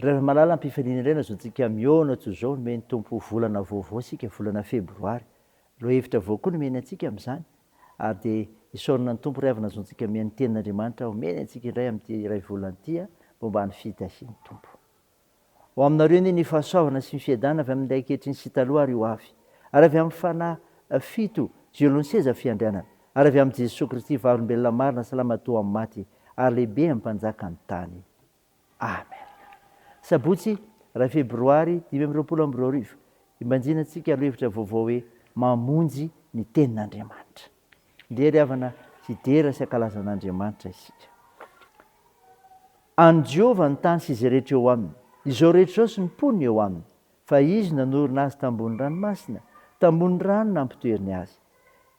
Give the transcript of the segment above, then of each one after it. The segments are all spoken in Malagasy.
rehefa malala am-pifaliana rena zao tsika miona toy zao nomeny tompo volana vaovao sika volana febroary. Lo hevitra avao koa nomeny antsika amin'izany ary de isaorana ny tompo ray avy nazaontsika mihainy tenin'Andriamanitra omeny antsika indray amin'ity ray volana ity momba ny fitasiany tompo. Ho aminareo ny fahasoavana sy ny fiadanana avy amin'ilay ankehitriny sy taloha ary ho avy. Ary avy amin'ny fanahy fito zay eo ny seza fiandrianana. Ary avy amin'ny Jesosy Kristy varombelona marina salamatoa amin'ny maty ary lehibe amin'ny mpanjaka ny tany. Amen. Sabotsy ray febroary 2022 imbanjina antsika lohevitra vaovao hoe mamonjy ny tenin'Andriamanitra. Ndeha ry havana sy dera sy ankalazan'Andriamanitra isika. Any Jehovah ny tany sy izay rehetra eo aminy. Izao rehetra izao sy ny mponiny eo aminy. Fa izy nanorina azy tambony ranomasina, tambony rano nampitoeriny azy.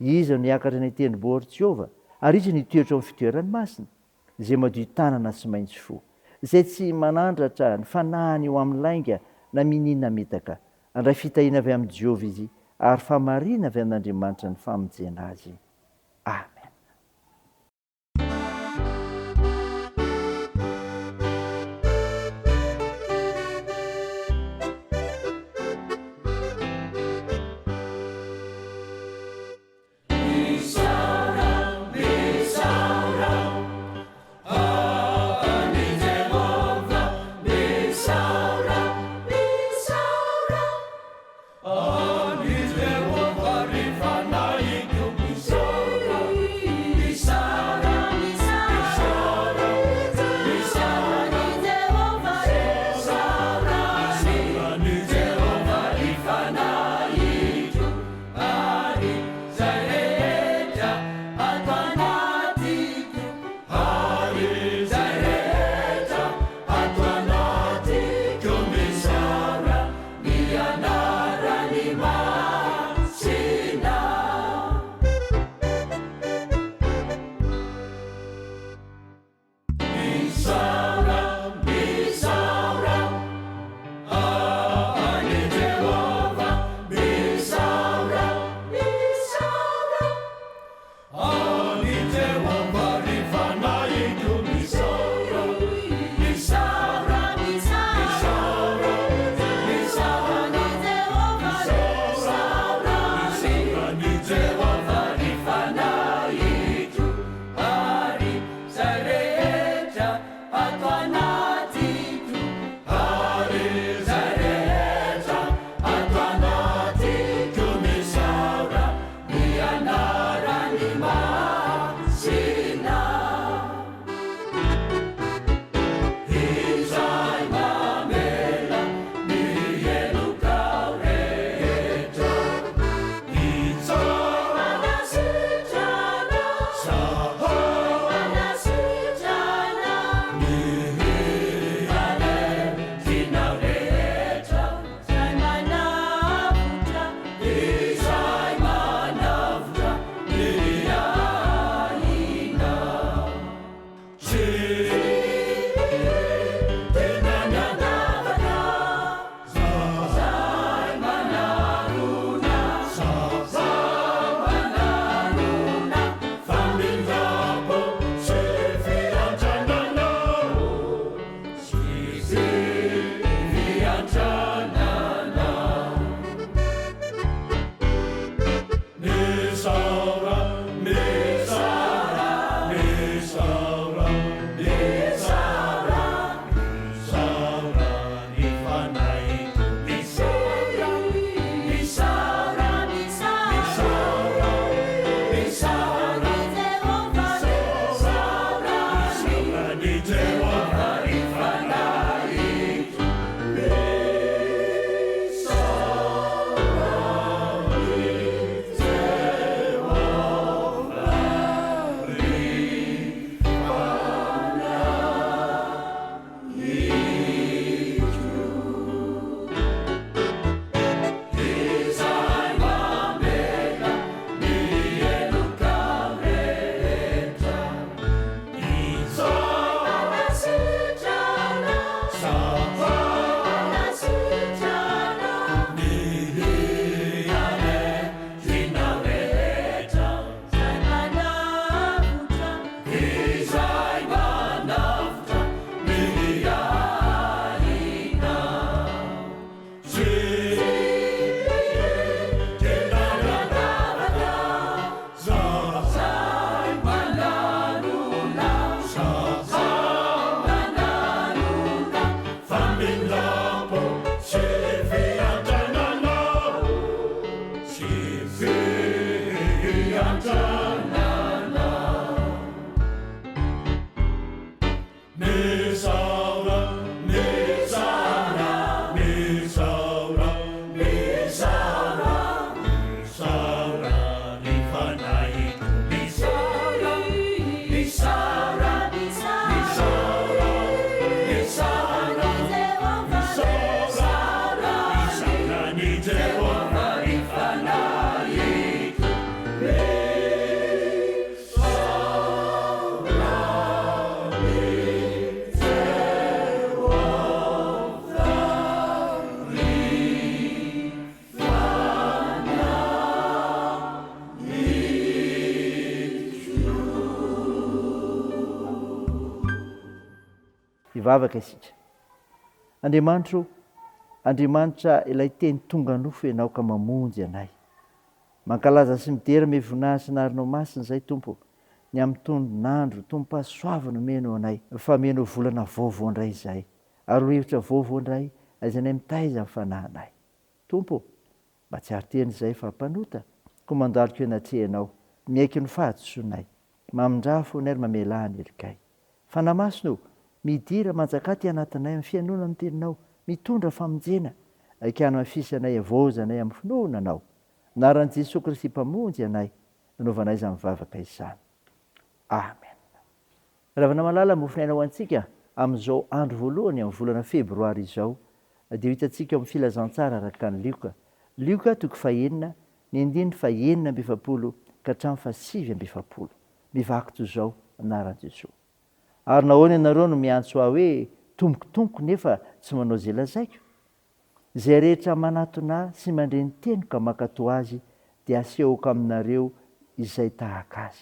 Izy niakatra ny tendrombohitra Jehovah, ary izy nitoetra amin'ny fitoerany masina, izay madio tanana sy maitso fo, izay tsy manandratra ny fanahiny eo amin'ny lainga na mininana metaka. Andray fitahiana avy amin'ny Jehovah izy, ary famarina avy amin'Andriamanitra ny famonjena azy. Amen. Mivavaka isika. Andriamanitra ilay teny tonga nofo ianao ka mamonjy anay. Mankalaza sy midera me voninahitra narinao masina izay Tompo. Ny amin'ny tondron'andro tompo-pahasoavana menao anay, fa menao volana vaovao indray izay. Ary hevitra vaovao indray izay mitaiza ny fanahinay. Tompo, mba tsy ary teny izay fa mpanota, ko mandaliko ianatrehanao, miaiky ny fahadisoanay. Mamindra foana ary mamelahany elikay. Fanamasino, midira manjaka ty anatinay amin'ny fianona ny teninao, mitondra famonjena, ikany mafisy anay avaozanay amin'ny finoananao. Naran'i Jesosy Kristy mpamonjy anay, nanaovanay izany mivavaka izany. Amen. Ravana malala mofinaina ho antsika amin'izao andro voalohany amin'ny volana febroary izao, dia hitantsika amin'ny filazantsara araka ny Lioka. Lioka 2:9, ny 9:7 ka hatramin'ny 7:7. Mivaky toy izao anaran'i Jesosy. Ary nahoana ianareo no miantso ahy hoe tombokitomboky nefa tsy manao izay lazaiko? Izay rehetra manatona sy mandreny teny ka makato azy dia asehoko aminareo izay tahaka azy.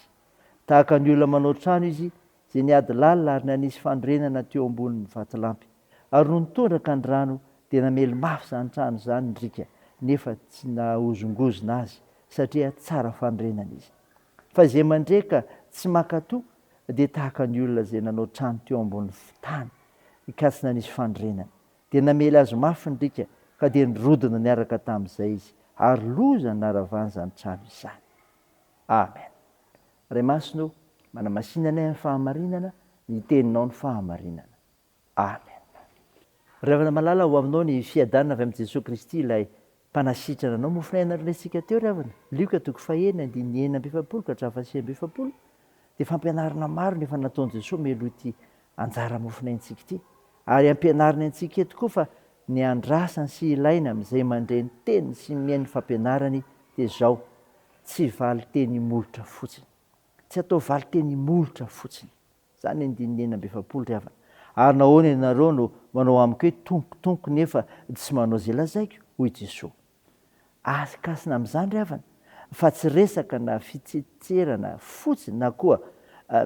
Tahaka ny olona manao trano izy, izay niady lalina ary nanisy fandrenana teo ambonin'ny vatolampy. Ary no nitondraka ny rano dia namely mafy izany trano izany ndrika, nefa tsy nahozongozona azy satria tsara fandrenana izy. Fa izay mandreka tsy makato dia tahaka ny olona izay nanao trano teo ambonin'ny tany ka tsy nanisy fandrenana, dia namely azy mafy ndrika ka dia nirodona niaraka tamin'izay izy, ary loza naravany izany trano izany. Amen. Ray masino, manamasinanay amin'ny fahamarinana, ny teninao ny fahamarinana. Amen. Ravana malala ho aminao ny fiadanana avy amin'i Jesosy Kristy ilay mpanasitrana anao mofinaina resintsika teo ravana. Lioka 2:9-7 ka hatramin'ny 7:7. Dia fampianarana maro nefa nataon'i Jesosy mialoha ity anjara mofinaintsika ity. Ary ampianarina antsika eto koa fa ny andrasany sy ilaina amin'izay mandreny teny sy miaino fampianarany dia izao: tsy valy teny molotra fotsiny. Tsy atao valy teny molotra fotsiny. Izany 9:7 ravana. Ary nahoana ianareo no manao amiko hoe tompotompo nefa tsy manao izay lazaiko? Hoy Jesosy. Asikasina amin'izany ravana, fa tsy resaka na fitsetserana fotsiny na koa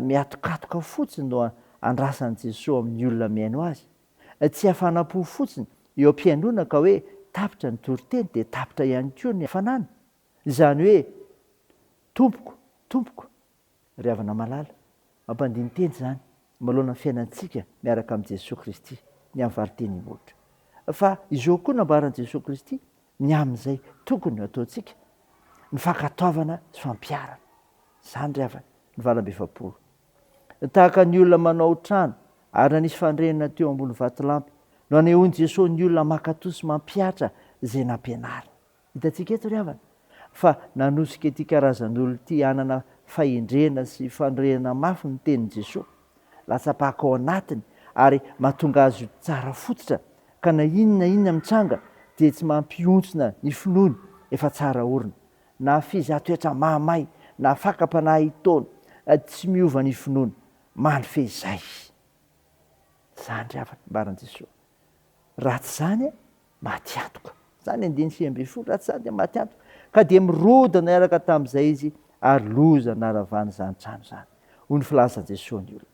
miatokatoka fotsiny no andrasan'i Jesosy amin'ny olona miaino azy. Tsy hafanam-po fotsiny eo am-pianona ka hoe tapitra ny toriteny dia tapitra ihany koa ny hafanana. Izany hoe tompoko, tompoko. Ry havana malala, mampandiny teny izany manoloana ny fiainantsika miaraka amin'i Jesosy Kristy ny amin'ny valiteny molotra. Fa izao koa nambaran'i Jesosy Kristy ny amin'izay tokony ataontsika: ny fankatoavana sy fampiarana. Izany ry havana, ny 8:7. Tahaka ny olona manao trano ary nanisy fandrenana teo ambony vatolampy, no anehoan'i Jesosy ny olona makato sy mampiatra izay nampianarina. Hitantsika eto ry havana fa nanosika ity karazan'olona ity hanana fahendrena sy fandrenana mafy ny tenin'i Jesosy, latsapaka ao anatiny ary mahatonga azy ho tsara fototra, ka na inona mitranga dia tsy mampiontsona ny finoany efa tsara orina, na fiza toetra mahamay na fakam-panahy taona, tsy miova ny finoany, manify izay. Izany ry havana mbaran'i Jesosy. Ratsy izany maty antoka. Izany 9:7, ratsy izany dia maty antoka. Ka dia mirodana niaraka tamin'izay izy ary loza naravany izany trano izany. Hoy ny filazan'i Jesosy ny olona.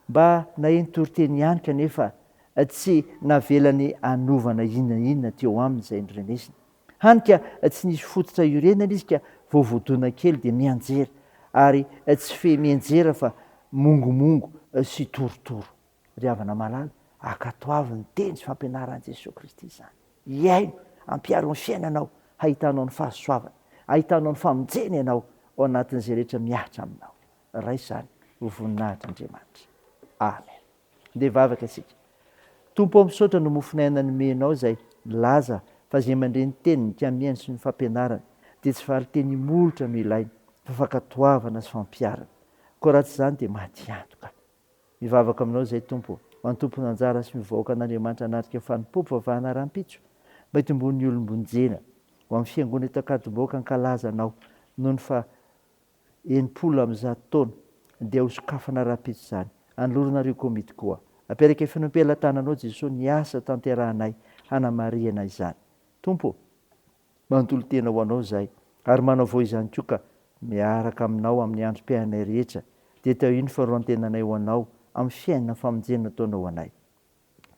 Mba naheno toriteny ihany kanefa tsy navelany anovana inona teo aminy izay norenesiny. Hany ka tsy nisy fototra iorenana izy ka voavoadona kely dia mianjera, ary tsy fe mianjera fa mongomongo sy torotoro. Ry havana malala, ankatoavy ny teny sy fampianaran'i Jesosy Kristy izany. Iaino, ampiaro ny fiainanao, hahitanao ny fahasoavana, hahitanao ny famonjena ianao ao anatin'izay rehetra miahitra aminao. Ray izany ho voninahitran'Andriamanitra. Amen. Ndeha vavaka isika. Tompo amin'saotra no mofinaina nomenao izay laza fa izay mandreny teniny ka miaino sy ny fampianarana dia tsy valy teny molotra no ilaina, fa fankatoavana sy fampiarana. Koa raha tsy izany dia maty antoka. Mivavaka aminao izay Tompo, ho an'ny tompony anjara sy mivahoaka an'Andriamanitra anatrika fanompo fahafahana haram-pitso, mba hitomboan'ny olombonjena ho amin'ny fiangonana itan-katom-bahoaka ankalazanao noho ny fa 90 taona dia ho sokafana haram-pitso izany. Anloronareo koa mity koa. Aperaka finoam-pelantananao Jesosy ny asa tanterahanay hanamariana izany. Tompo, manontolo tena ho anao izay, ary manao vao izany koa ka miaraka aminao amin'ny androm-piainanay rehetra, dia tao iny faharoan-tenanay ho anao amin'ny fiainana famonjena nataonao anay.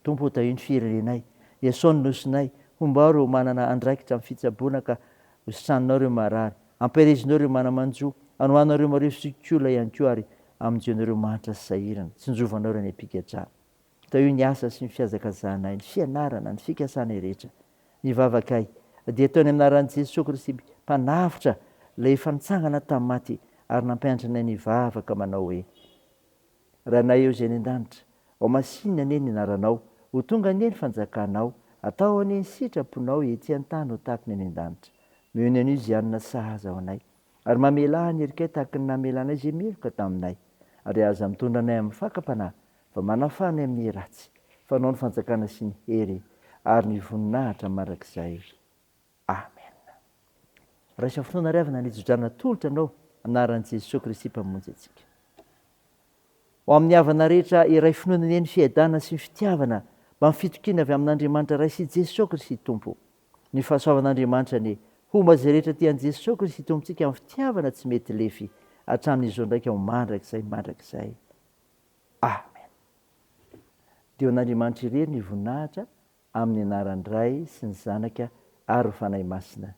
Tompo ho tahio ny firenenay, Iasaony nosinay, homba reo manana andraikitra amin'ny fitsaboana ka hositranonao ireo marary, ampirizinao ireo manamanjo, anohanareo mareo sikola ihany koa ary amonjenareo manitra sy sahirana, tsinjovanao ireo ny apika-drano. Tahio ny asa sy ny fiazakazanay, ny fianarana, ny fikasana rehetra. Nivavakay dia ataony anaran'i Jesosy Kristy mpanavitra ilay efa nitsangana tamin'ny maty ary nampianatra anay nivavaka manao hoe: raha nay eo izay ny an-danitra, ao masinina anie ny anaranao, ho tonga anie ny fanjakanao, atao anie ny sitraponao ety an-tany ho tahaka ny any an-danitra. Mihony an'io izy anona sahaza ao anay, ary mamelà ny erikay tahaka ny namelanay izay meloka taminay, ary aza mitondra anay amin'ny fakam-panahy, fa manafanay amin'ny ratsy, fanao ny fanjakana sy ny hery ary ny voninahitra mandrakizay. Amen. Raisa fotoana ry avana nijodrana tolotra anao anaran'i Jesosy Kristy mpamonjy antsika. Ho amin'ny havana rehetra iray finoana ny fiadanana sy ny fitiavana mba mifitokiana avy amin'Andriamanitra Ray sy Jesosy Kristy Tompo. Ny fahasoavan'Andriamanitra ny homba izay rehetra tian'i Jesosy Kristy Tompontsika amin'ny fitiavana tsy mety lefy hatramin'izao ndraika ho mandrakizay. Amen. Dia an'Andriamanitra irery ny voninahitra amin'ny anaran'ny Ray sy ny Zanaka ary ny Fanahy Masina.